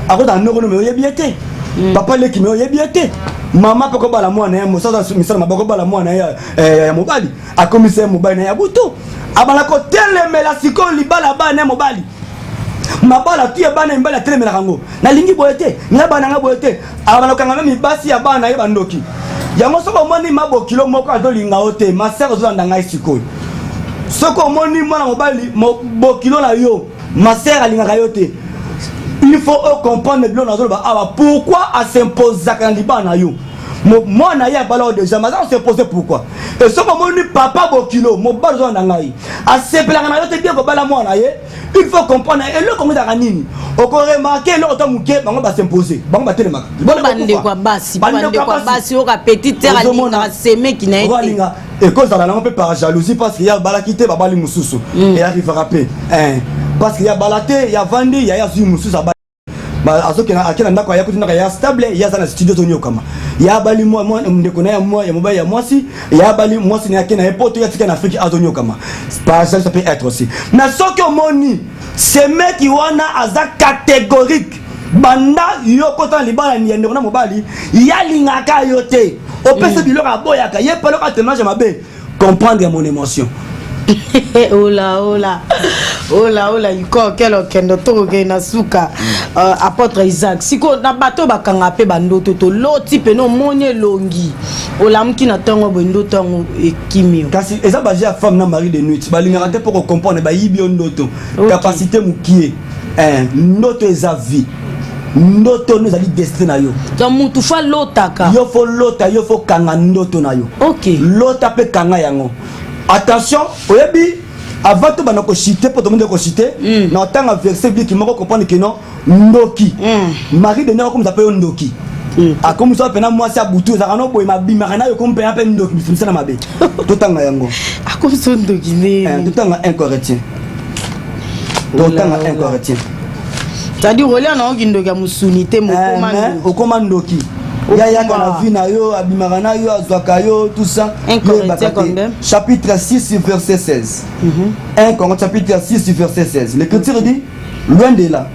B: à cause de la ndéconomie yebiete papa leki me yebiete mama poko bala mwana ya mosa misala maboko bala mwana ya mobali akomise mobali na ya butu abala ko telemela siko libala bana ya mobali mabala tie bana mbala telemela kango na lingi boyete na bana nga boyete abala kanga mimi basi ya bana ye bandoki yango soko moni mabo kilo moko azolinga ote masero zo ndanga isiko soko moni mwana mobali bo kilo na yo masero alinga yote. Il faut comprendre pourquoi à s'imposer à Liban yo. Moi na ya balo déjà mais on s'est posé pourquoi. Et ce moment ni papa bo kilo mo bazo na ngai. A sepela na yo te bien ko bala moi na ye. Il faut comprendre et le comme da nini. O ko remarquer le autant muke bango ba s'imposer. Bango ba telemaka.
A: Bande kwa basi o ka petite terre alinga semer qui na été.
B: Et cause dans la langue par jalousie parce qu'il y a balakité ba bali mususu et arrive rapper. Parce qu'il y a balaté, il y a vendu, il y a mususu azoka akena ndako ya kutina ya stable ya sana studio tonyo kama ya bali moi ndeko na ya moi ya mobile ya mwasi ya bali mwasi na akena epoto ya tika na Afrique azonyo kama par ça peut être aussi na soki omoni ce mec qui wana aza catégorique banda yo kota libala ni ndeko na mobali ya lingaka yote opese biloko aboyaka ye palo ka témoignage mabe comprendre mon émotion.
A: Oh là, iko kelo kendo to ke na suka apôtre Isaac siko na bato bakanga pe bandoto to loti pe no monye longi olamki na tongo bondo tongo ekimio
B: kasi eza baje ya femme na mari de nuit balinga te pour comprendre ba yibi ndoto capacité mukie ndoto eza vie ndoto nous ali destin na yo
A: donc mutu fa lotaka
B: yo fo lota yo fo kanga ndoto na yo
A: OK
B: lota pe kanga yango. Attention, oyebi avant tout banako citer pour tout le monde ko citer na tant verset biblique qui moko comprendre que non ndoki Marie de Néo comme ça peut ndoki a comme ça pena moi ça butu za kana boy mabima na yo comme pena pe ndoki bisisa na mabe tout tanga yango
A: a comme ça ndoki ne
B: tout tanga incorrect tout tanga incorrect
A: c'est-à-dire relé na ndoki ya musunité
B: mo komando ya kana vina yo abimara yo azwaka yo tout ça chapitre 6 verset 16 1 Corinthiens chapitre 6 verset 16 l'écriture dit loin de là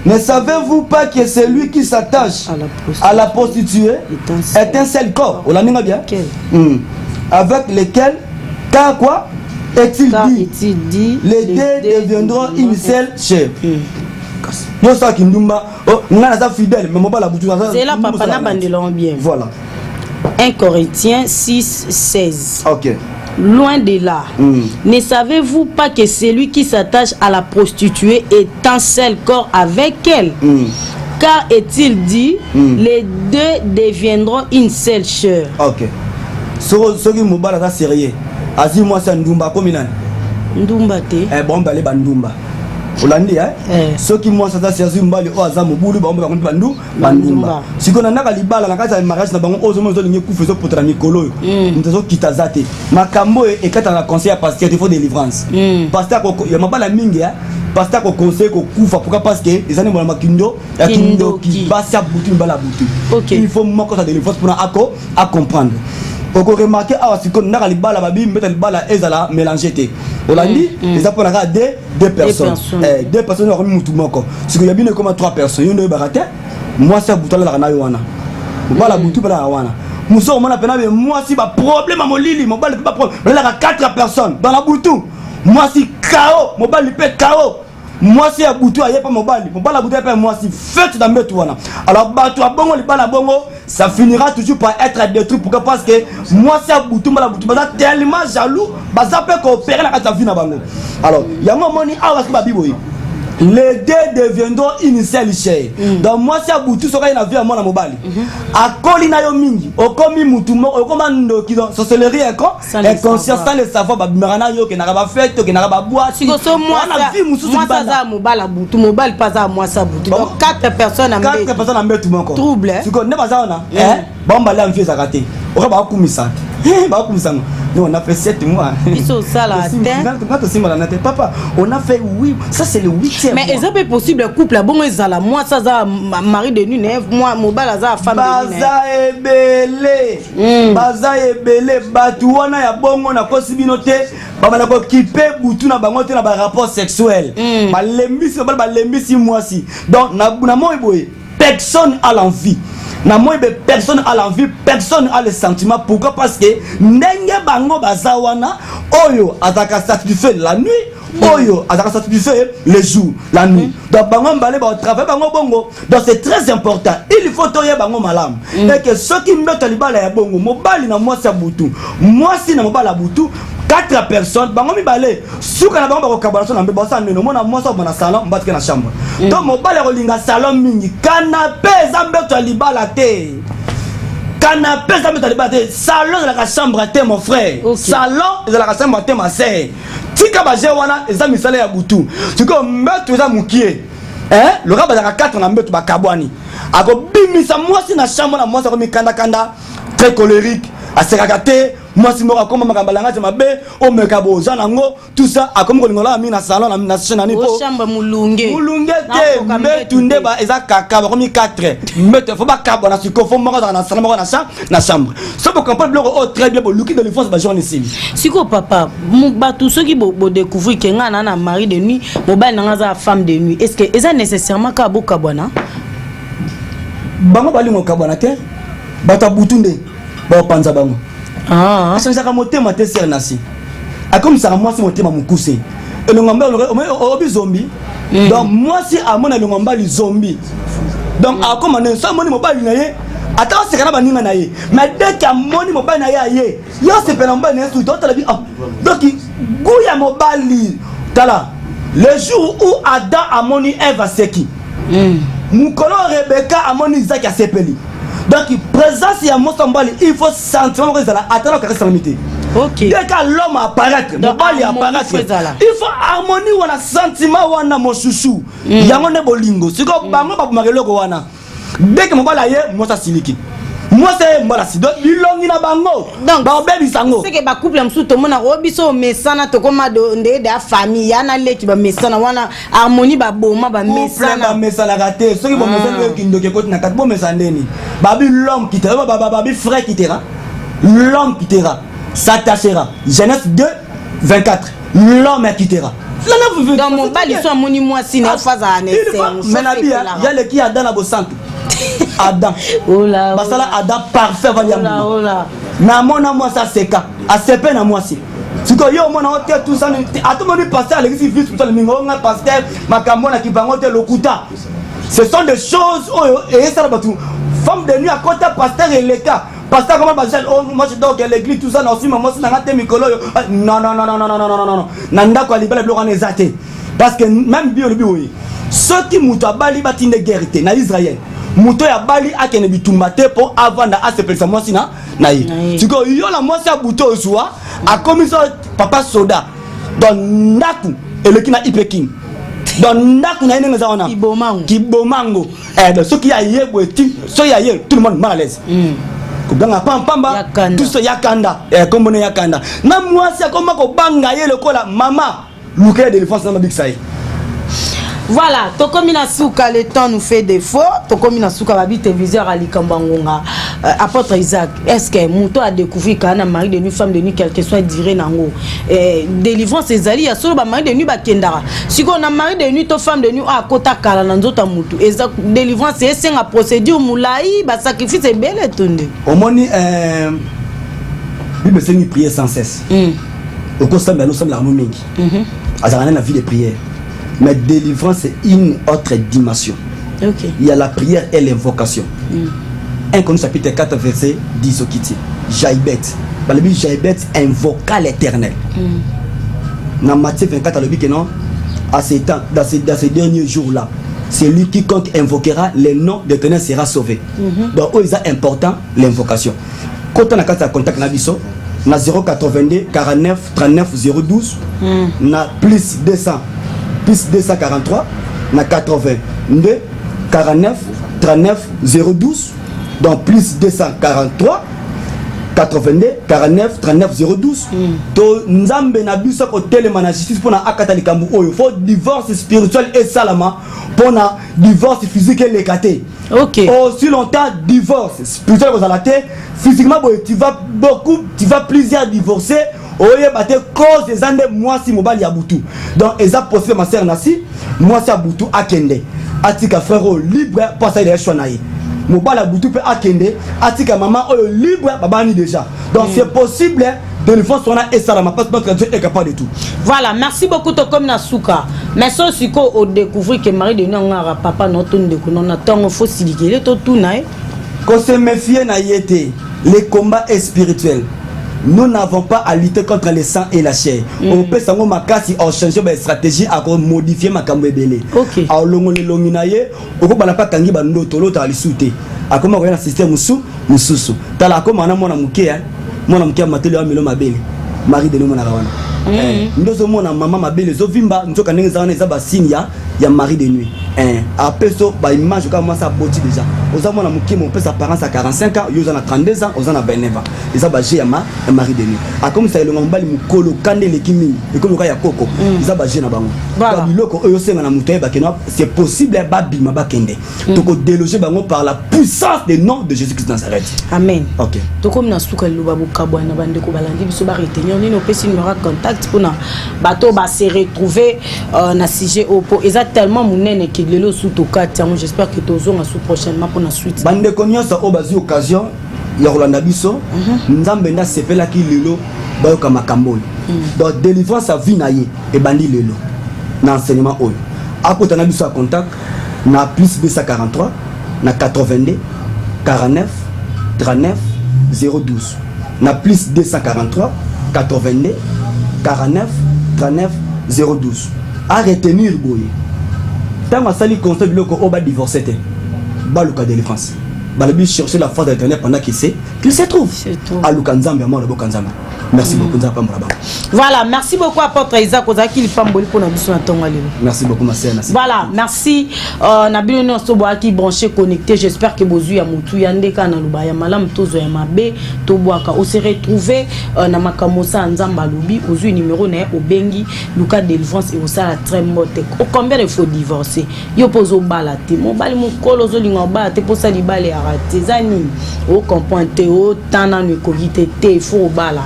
B: ne savez-vous pas que celui qui s'attache à la prostituée est un seul corps on l'a bien avec lequel car quoi est-il dit les deux deviendront une seule chair Moi ça qui ndumba oh ngana za fidèle mais mobala butu
A: c'est là papa na bandelon bien.
B: Voilà.
A: 1 Corinthiens 6:16.
B: OK.
A: Loin de là. Ne savez-vous pas que celui qui s'attache à la prostituée est un seul corps avec elle? Car est-il dit, les deux deviendront une seule chair.
B: OK. Ce qui mobala ça sérieux. Azi moi c'est ndumba comme nani?
A: Ndumba te.
B: Bon balé bandumba. Olandi ceux qui moi ça c'est mbali o aza mobulu ba omba bandu bandumba. Siko na naka libala na kata mariage na bango ozo mozo lingi kufa potra mikolo. Ntezo kitazate. Makambo e kata na conseil parce qu'il faut délivrance. Pasteur ko ya mabala mingi pasteur ko conseil ko kufa pourquoi parce que ils ont na makindo ya kindo qui passe à butu bala butu. Il faut moko sa délivrance pour à comprendre. Oko remarquer siko na libala babi mbeta libala ezala mélanger te. Olandi les apona ka deux personnes. Deux personnes ont mutu moko. Siko ya bino comme 3 personnes, yondo barate. Moi ça butala la na wana. Bala butu bala wana. Muso mona pena moi si ba problème à molili, mobile pas problème. Là 4 personnes dans la butu. Moi si KO, mobile peut KO. Moi si abutu aye pas mobile abutu pas moi si fête dans metu wana. Alors batu abongo li bala bongo, ça finira toujours par être détruit pourquoi parce que moi si abutu baza tellement jaloux, baza peut coopérer na ta vie na bango. Alors, ya moni awa ki babiboyi. Les deux deviendront une seule chair. Donc moi si abutu soka na vie à moi mobile. Akoli na yo mingi, okomi mutu moko, okomando ki donc sorcellerie inconscience sans le savoir babimarana yo ke na ba fête ke na ba bois.
A: Siko so moi ça za mobile abutu mobile pas za moi ça abutu. Donc 4 personnes à mettre. 4 personnes à mettre moko. Trouble.
B: Siko ne baza ona bomba la mfie zakate. Ora ba kumisa. Ba kumisa. Nous on a fait 7 mois.
A: Ils sont ça là.
B: Papa, on a fait oui, ça c'est le 8e.
A: Mais est-ce que possible couple bon ezala moi ça za mari de nuit moi mobile za femme de nuit.
B: Baza ebele batu wana ya bongo na kosibinote baba na ko kipe butu na bango te na ba rapport sexuel. Ba lembisi moi si. Donc na moi boy personne a l'envie. Na moi personne a l'envie, personne a le sentiment. Pourquoi? Parce que ndenge bango bazawana oyo ataka satisfait la nuit, oyo ataka satisfait le jour, la nuit. Donc bango mbale ba travail bango bongo. Donc c'est très important. Il faut toyer bango malam. Et que ceux qui mettent libala ya bongo, mobali na moi sa butu. Moi si na mobala butu 4 personnes, bango mi balé. Souka na bango ba collaboration na mbeba sa neno mona moi sa na salon, mbatike na chambre. Donc mobali rolinga salon mingi, canapé zambeto libala te. Canapé zambeto libala te. Salon de la chambre te mon frère. Salon de la chambre te ma sœur. Tika ba jewana eza misala ya butu. Tiko mbeto eza mukie. Le raba za 4 na mbeto ba kabwani. Ako bimisa moi si na chambre na moi sa ko mi kanda très colérique. Asekakate moi si moko comme makambalanga te mabe o mekabo zanango tout ça akomo kolingola mi na salon na chaîne ni po
A: chambre mulunge
B: te metunde ba eza kaka ba komi 4 mete faut ba kabo na siko faut moko na salon moko na chambre so pour comprendre bloc oh très bien pour luki de l'enfance ba journée ici
A: siko papa ba tous ceux qui bo découvrir que ngana na mari de nuit mobile na za femme de nuit est-ce que est nécessairement ka bo kabwana
B: bango bali mo kabwana te bata butunde ba panza bango achangaka motema te ser nasi akomisaka mwasi motema mokuse elongomba obi zombie donc mwasi amona elongomba li zombie donc akoma ne so moni mobali na ye ata osekana baninga na ye mais dès que amoni mobali na ye aye yo sepela mobali na ye tout la vie donc guya mobali tala le jour où Adam amoni Eve aseki mukolo Rebecca amoni Isaac asepeli. Donc, présence et amour symbolique, il faut sentir que ça attend la caresse limité.
A: Ok.
B: Dès que l'homme apparaît, il faut harmonie ou un sentiment ou un mon chouchou. Il y a un bolingo. C'est comme bango pas pour le wana. Dès que mon bal ailleurs, moi ça siliki. Moi c'est moi la si donc il na bango. Donc ba bebi sango.
A: C'est que ba couple am tout mona obiso mesana to koma de famille yana leki ba mesana wana harmonie ba boma ba mesana. Ba
B: mesana raté. Ceux qui vont mesana ki ndoke koti na kat bo mesandeni. Babi l'homme qui tera babi frère qui tera. L'homme qui tera s'attachera. Genèse 2 24. L'homme qui tera.
A: Dans mon bal ils sont moni moi si na phase à
B: Maintenant il y a le qui a dans la bossante. Adam.
A: Oula.
B: Basala Adam parfait va dire.
A: Oula.
B: Na mona moi ça seka. A sepe na moi si. Si tu as un tout ça, à tout le monde pasteur à l'église, le pasteur, Makamona qui va monter le Kuta. Ce sont des choses, et ça va tout. Femme de nuit à côté, pasteur et les cas. Pasteur, comment pasteur, moi je dors à l'église, tout ça, non, si maman, c'est un Mikolo. Non, non, non, non, non, non, non, non, non. Nanda quoi, libérer le roi Nezate. Parce que même bio, oui. Ceux qui moutent à Bali, battent des guerres, na Israël. Mouto ya Bali a kene bitumbate pour avant da a se pelsa moi sina naï. Tu go yo la moi sa bouto ozoa a commis papa soda dans ndaku et le kina ipeking. Dans ndaku na ine ngaza ona. Kibomango. Donc ceux qui a yebo ti, ceux y a yé tout le monde mal à l'aise. Kubanga pamba tout ce yakanda comme ne yakanda. Na moi c'est comme ko banga yé le kola mama luka de défense na big sai.
A: Voilà, Tokomina Souka, le temps nous fait défaut. Tokomina Souka, babi téléviseur à Likambangonga. Apôtre Isaac, est-ce que Mouto a découvert qu'un mari de nuit, femme de nuit, quel que soit diré nango. Délivrance ses alliés, il y a solo mari de nuit bakendara. Si on a mari de nuit, to femme de nuit, à kota kala nanzota Moutou. Délivrance c'est une procédure moulaï, ba sacrifice est belle et tonde.
B: Au moins, Bible c'est une prière sans cesse. Au constat, nous sommes l'armée mingi. Azarane la vie de prière. Mais délivrance, c'est une autre dimension.
A: Okay.
B: Il y a la prière et l'invocation. 1 Corinthiens chapitre 4, verset 10 au Kiti. Jaïbet. Dans le but, Jaïbet invoqua l'Éternel. Dans Matthieu 24, le but que non, à ces temps, dans ces derniers jours-là, c'est lui quiconque invoquera le nom de l'Éternel sera sauvé. Donc, il est important l'invocation. Quand on a contact Nabiso, na 082 49 39 012, na plus 200. Plus 243, na 82, 49, 39, 012, donc plus 243, 82, 49, 39, 012. To nzambe na biso ko telema na justice pour na akata likambu oyo. Faut divorce spirituel et salama pour na divorce physique et l'écarté.
A: Ok.
B: Aussi longtemps divorce spirituel aux alaté, physiquement tu vas plusieurs divorcer. Oye bate cause des années moi si mobile ya butu. Donc eza possible ma sœur Nasi, moi si butu akende. Atika frère libre pour ça il est chonaï. Mobile butu peut akende, atika maman libre babani déjà. Donc c'est possible de le faire sona et ça ma parce que Dieu est capable de tout.
A: Voilà, merci beaucoup Tokomina Souka. Mais ça aussi qu'on découvre que Marie de Nangara papa notre de qu'on attend faut s'iliguer tout naï.
B: Qu'on se méfie na yété, les combats est spirituel. Nous n'avons pas à lutter contre le sang et la chair. On peut s'en makasi en changer ma stratégie à modifier ma cambébélé.
A: Ok.
B: Alors le longinaye, on peut pas kangi bando tolo ta lisouté. A comment on a système mususu. Tala comme on a mon amuké hein. Mon amuké mateli a melo mabele. Marie de nous mon arawana. Ndozo mona mama mabele zo vimba ntoka ndenge za eza ba signe ya mari de nuit. Après ça ba image comme ça boti déjà. Oza mona muké mon père sa parents à 45 ans, yo a 32 ans, oza na 29 ans. Eza ba j'ai ma mari de nuit. A comme ça le ngambali mukolo kande le kimi, e comme ya koko. Eza ba j'ai na bango. Ba biloko oyo senga na mutoye ba keno c'est possible ba bima ba kende. Toko déloger bango par la puissance des noms de Jésus-Christ de Nazareth.
A: Amen.
B: OK.
A: Toko mna suka luba bukabwa na bande ko balandi biso ba retenir ni no pesi numéro contact pour na bateau ba se retrouver na sujet opo eza tellement munene ki lelo sous to kati j'espère que tozo na sous prochainement pour na suite
B: bande konyosa o bazi occasion ya rolanda biso nzambe na sepela ki lelo ba yoka makamboli donc délivrance à vie na ye e bandi lelo na enseignement oyo akota na biso à contact na plus 243 na 82 49 39 012 na plus 243 82 49 39 012 à retenir boye tant ma sali constat biloko oba divorcé te baluka délivrance balabi chercher la foi d'Éternel pendant qu'il se trouve à Lukanzambe à moi le Bokanzamba. Merci beaucoup Nzapa Mbraba.
A: Voilà, merci beaucoup apôtre Isaac Ozaki Lipamboli pour notre mission à Tongalelo.
B: Merci beaucoup ma sœur.
A: Voilà, merci Nabino no soboa qui branché connecté, j'espère que bozu ya mutu yande kana lubaya malam tozo ya mabe to boaka o se retrouver na makamosa nzamba lubi ozu numéro na obengi Luka délivrance et osala très mote. O combien il faut divorcer? Yo pozo balate, mo bali mo kolo zo linga balate pour ça li balé artisani. O comprendre o tana ne cogité te faut bala.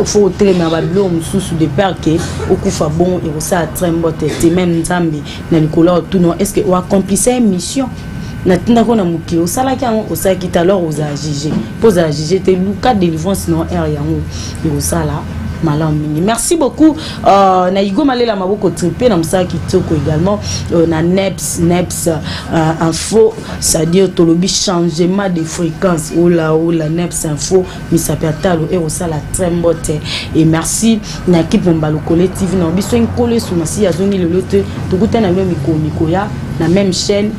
A: Faut téléma bablo mususu de peur que au kufa bon et osala très mote te même nzambi na Nicolas tout non est-ce que o accomplissait mission na tinda ko na mukili osala ki ango osaki alors oza juger poza juger te Luka délivrance non er yango et osala malamu mingi. Merci beaucoup. Na Igo Malela Maboko Tripé na Moussa Kitoko également na Neps info, c'est-à-dire tolobi changement de fréquence. Oula Neps info misapatalo et ça la trembote. Et merci na équipe Mbalo collective na biso en collé sous masi azongi le lote tukuta na même miko ya na même chaîne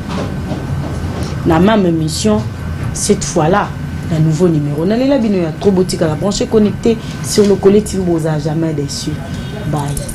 A: na même émission cette fois-là. Un nouveau numéro. Nalela Bino ya trop boutique à la branche connectée sur le collectif, vous n'avez jamais déçu. Bye.